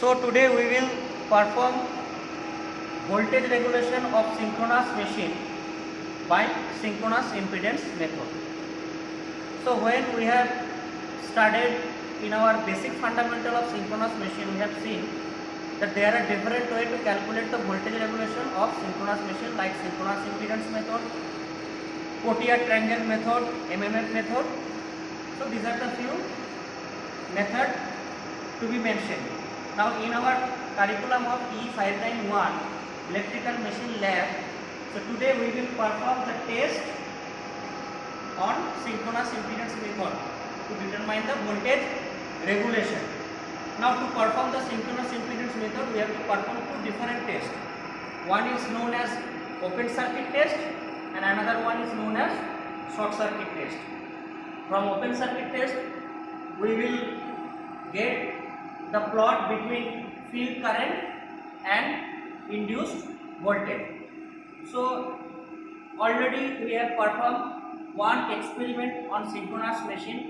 So today we will perform voltage regulation of synchronous machine by synchronous impedance method. So when we have studied in our basic fundamental of synchronous machine, we have seen that there are different ways to calculate the voltage regulation of synchronous machine, like synchronous impedance method, Pottier triangle method, MMF method. So these are the few methods to be mentioned. Now in our curriculum of E591 electrical machine lab, so today we will perform the test on synchronous impedance method to determine the voltage regulation. Now to perform the synchronous impedance method, we have to perform two different tests. One is known as open circuit test and another one is known as short circuit test. From open circuit test, we will get the plot between field current and induced voltage. So already we have performed one experiment on synchronous machine,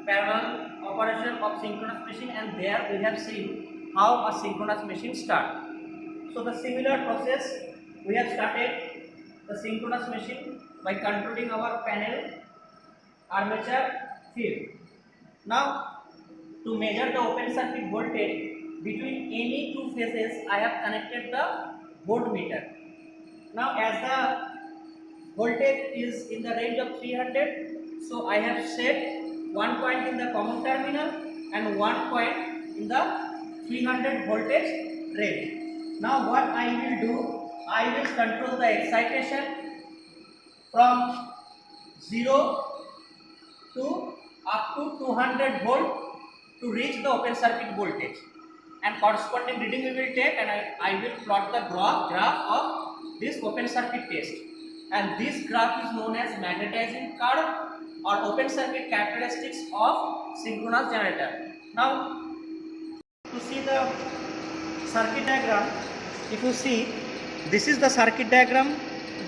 parallel operation of synchronous machine, and there we have seen how a synchronous machine starts. So the similar process we have started the synchronous machine by controlling our panel armature field. Now to measure the open circuit voltage between any two phases, I have connected the voltmeter. Now as the voltage is in the range of 300, so I have set one point in the common terminal and one point in the 300 voltage range. Now what I will do, I will control the excitation from 0 to up to 200 volt to reach the open circuit voltage, and corresponding reading we will take, and I will plot the graph of this open circuit test, and this graph is known as magnetizing curve or open circuit characteristics of synchronous generator. Now to see the circuit diagram, if you see, this is the circuit diagram,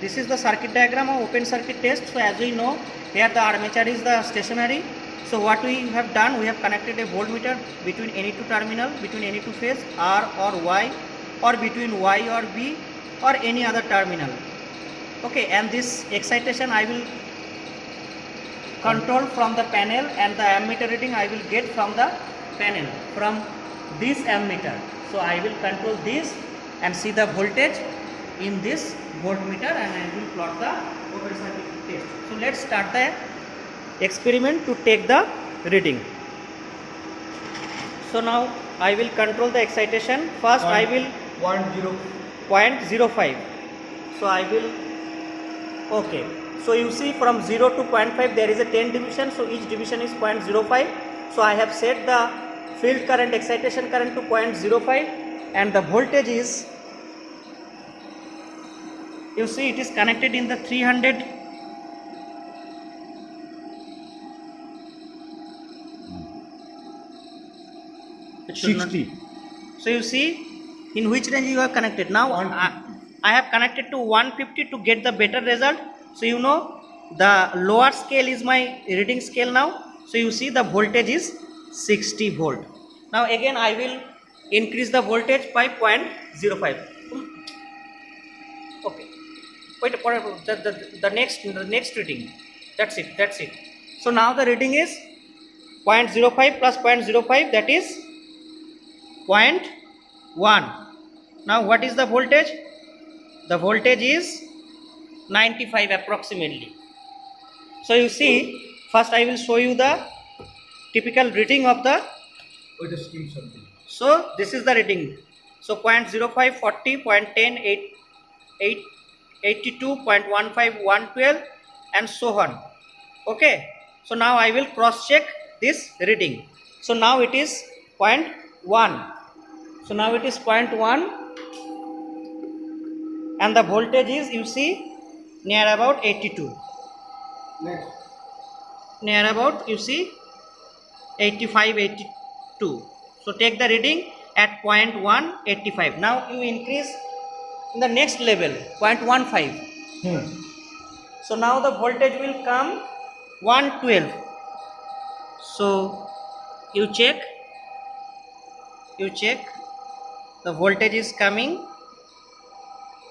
this is the circuit diagram of open circuit test. So as we know, here the armature is the stationary. So what we have done, we have connected a voltmeter between any two terminal, between any two phase R or Y, or between Y or B, or any other terminal. Okay, and this excitation I will control from the panel, and the ammeter reading I will get from the panel, from this ammeter. So I will control this and see the voltage in this voltmeter, and I will plot the open circuit test. So let's start the experiment to take the reading. So now I will control the excitation. First I will 0.05. So I will, okay, so you see from 0 to 0.5 there is a 10 division, so each division is 0.05. So I have set the field current, excitation current to 0.05, and the voltage is, you see it is connected in the 300 60. So you see in which range you have connected. Now I have connected to 150 to get the better result. So you know the lower scale is my reading scale now. So you see the voltage is 60 volt. Now again I will increase the voltage by 0.05. Okay. Wait, the next reading. That's it. So now the reading is 0.05 plus 0.05, that is 0.1. Now what is the voltage? The voltage is 95 approximately. So you see, first I will show you the typical reading of the, so this is the reading. So 0.05, 40, 0.10, 82, 0.15, 112, and so on. Okay, so now I will cross check this reading. So now it is 0.1. So now it is 0.1, and the voltage is, you see, near about 82. Next. Near about, you see, 85, 82. So take the reading at 0.1, 85. Now you increase in the next level, 0.15. So now the voltage will come 112. So you check you check, the voltage is coming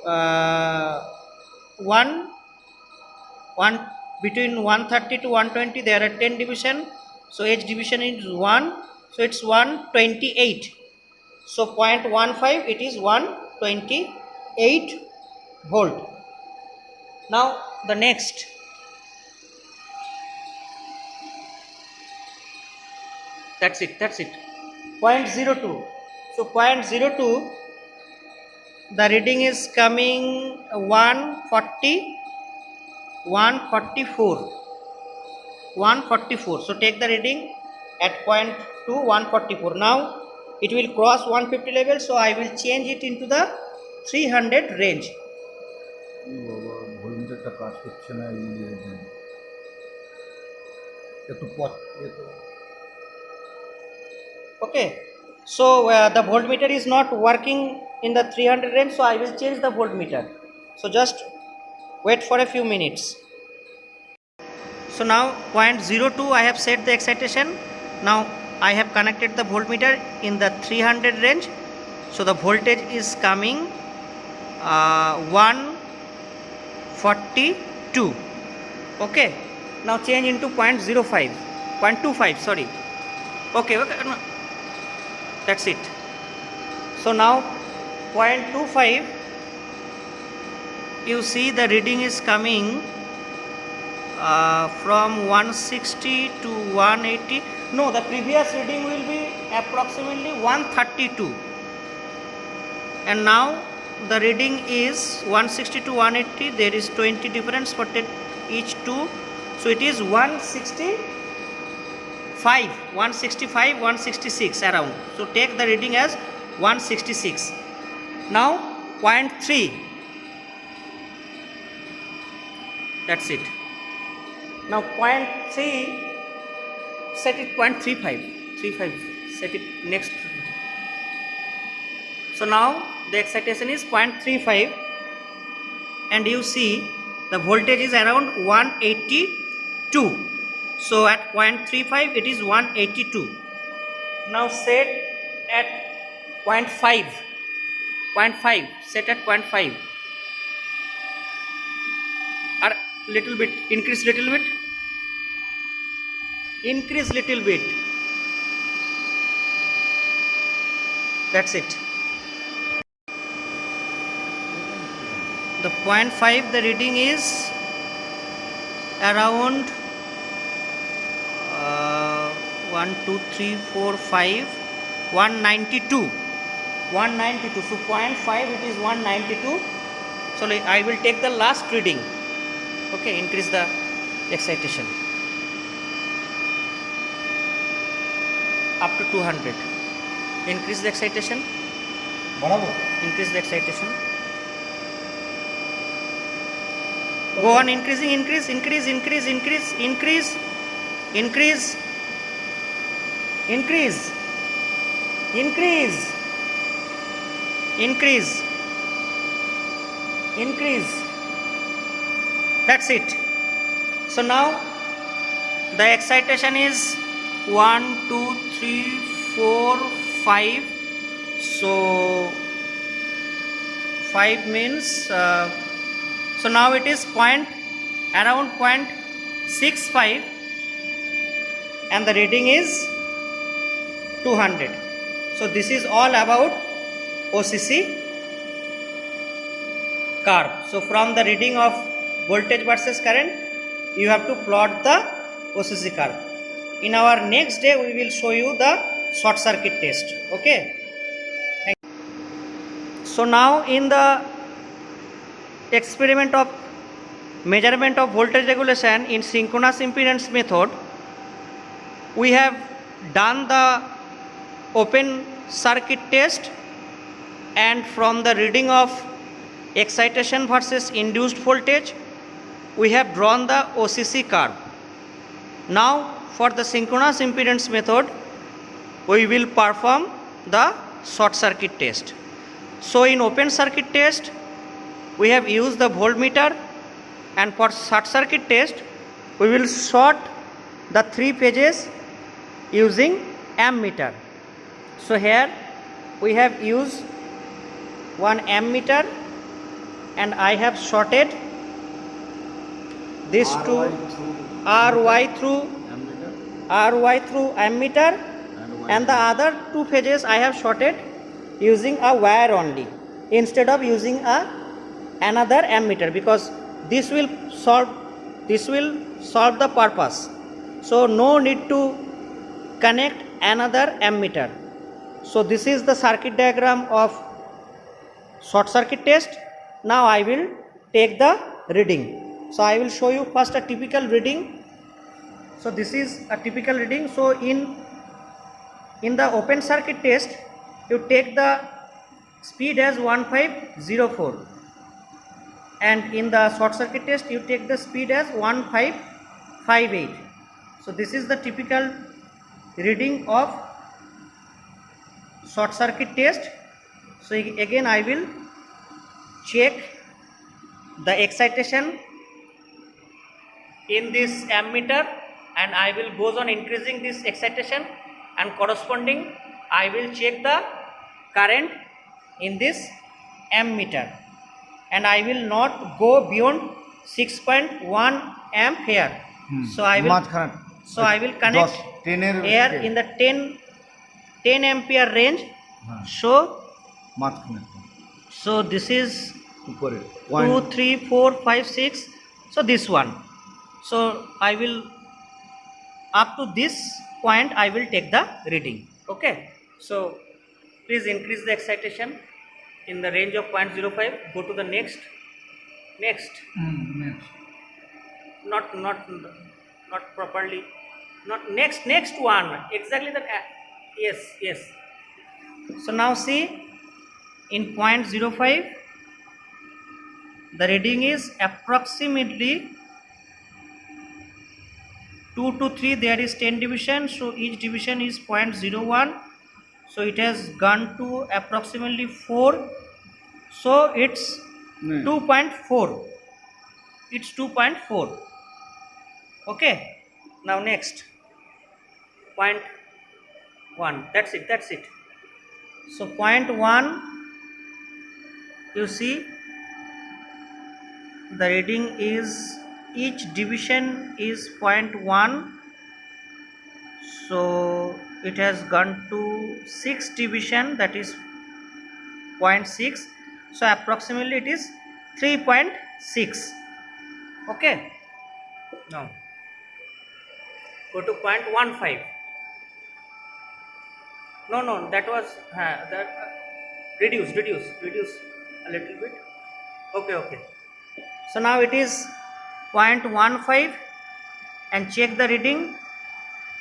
1 between 130 to 120 there are 10 division, so each division is 1, so it's 128. So 0.15 it is 128 volt. Now the next, that's it 0.02. So 0.02, the reading is coming 144. So take the reading at 0.2, 144. Now it will cross 150 level, so I will change it into the 300 range. ভলিউমটা কাজ করছে না একটু Okay, so the voltmeter is not working in the 300 range, so I will change the voltmeter. So just wait for a few minutes. So now 0.02 I have set the excitation. Now I have connected the voltmeter in the 300 range, so the voltage is coming 142. Okay, now change into 0.25 sorry. Okay, no, that's it. So now 0.25, you see the reading is coming from 160 to 180. No, the previous reading will be approximately 132, and now the reading is 160 to 180. There is 20 difference for each two, so it is 165, 166 around. So take the reading as 166. Now 0.3, that's it. Now 0.3, set it 0.35, set it next. So now the excitation is 0.35, and you see the voltage is around 182. So at 0.35 it is 182. Now set at 0.5, set at 0.5, or little bit, increase little bit, that's it. The 0.5, the reading is around 1 2 3 4 5 192. So 0.5 it is 192. So I will take the last reading. Okay, increase the excitation up to 200. Increase the excitation, increase the excitation, go on increasing, increase, that's it. So now the excitation is 1 2 3 4 5. So 5 means so now it is around 0.65, and the reading is 200. So this is all about OCC curve. So from the reading of voltage versus current, you have to plot the OCC curve. In our next day we will show you the short circuit test. Okay. So now in the experiment of measurement of voltage regulation in synchronous impedance method, we have done the open circuit test, and from the reading of excitation versus induced voltage we have drawn the OCC curve. Now for the synchronous impedance method we will perform the short circuit test. So in open circuit test we have used the voltmeter, and for short circuit test we will short the 3 phases using ammeter. So here we have used one ammeter, and I have shorted this to RY through ammeter, and the other two phases I have shorted using a wire only instead of using another ammeter, because this will solve the purpose. So no need to connect another ammeter. So this is the circuit diagram of short circuit test. Now I will take the reading. So I will show you first a typical reading. So this is a typical reading. So in the open circuit test, you take the speed as 1504, and in the short circuit test you take the speed as 1558. So this is the typical reading of short circuit test. So again I will check the excitation in this ammeter, and I will goes on increasing this excitation, and corresponding I will check the current in this ammeter, and I will not go beyond 6.1 amp here. So I will connect here in the 10 ampere range. So this is 2, 3, 4, 5, 6. So this one. So I will, up to this point I will take the reading. Okay. So please increase the excitation in the range of 0.05. Go to the next. Not properly. Not next one. Exactly the yes. So now see, in 0.05 the reading is approximately 2 to 3. There is 10 division, so each division is 0.01. So it has gone to approximately 4. So it's 2.4. It's 2.4. Okay. Now next 0.1. That's it. So 0.1, you see the reading is, each division is 0.1. So it has gone to 6 division, that is 0.6. So approximately it is 3.6. Okay. Now go to 0.15. No, that was that reduce a little bit. Okay. So now it is 0.15, and check the reading.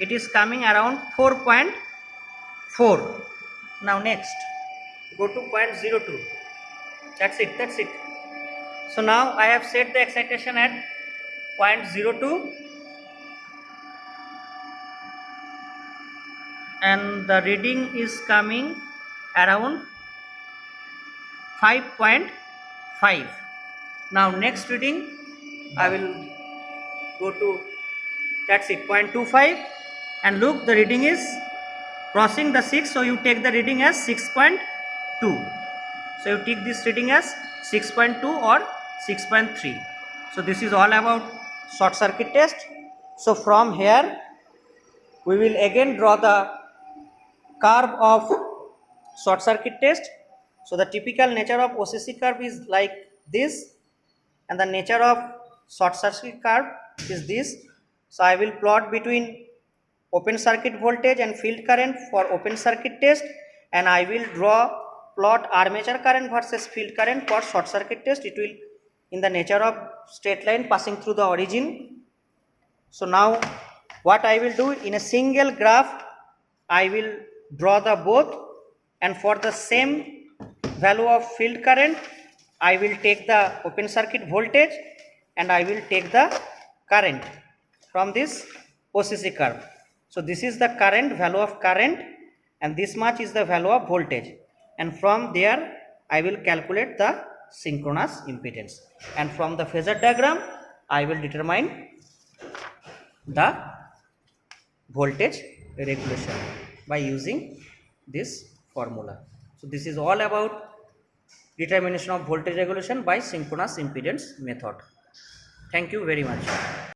It is coming around 4.4. Now next, go to 0.02. That's it. So now I have set the excitation at 0.02, and the reading is coming around 5.5. Now next reading I will go to, that's it, 0.25, and look, the reading is crossing the 6. So you take the reading as 6.2. So you take this reading as 6.2 or 6.3. So this is all about short circuit test. So from here we will again draw the curve of short circuit test. So the typical nature of OCC curve is like this, and the nature of short circuit curve is this. So I will plot between open circuit voltage and field current for open circuit test, and I will plot armature current versus field current for short circuit test. It will in the nature of straight line passing through the origin. So now what I will do, in a single graph I will draw the both, and for the same value of field current I will take the open circuit voltage, and I will take the current from this OCC curve. So this is the current, value of current, and this much is the value of voltage, and from there I will calculate the synchronous impedance, and from the phasor diagram I will determine the voltage regulation by using this formula. So this is all about determination of voltage regulation by synchronous impedance method. Thank you very much.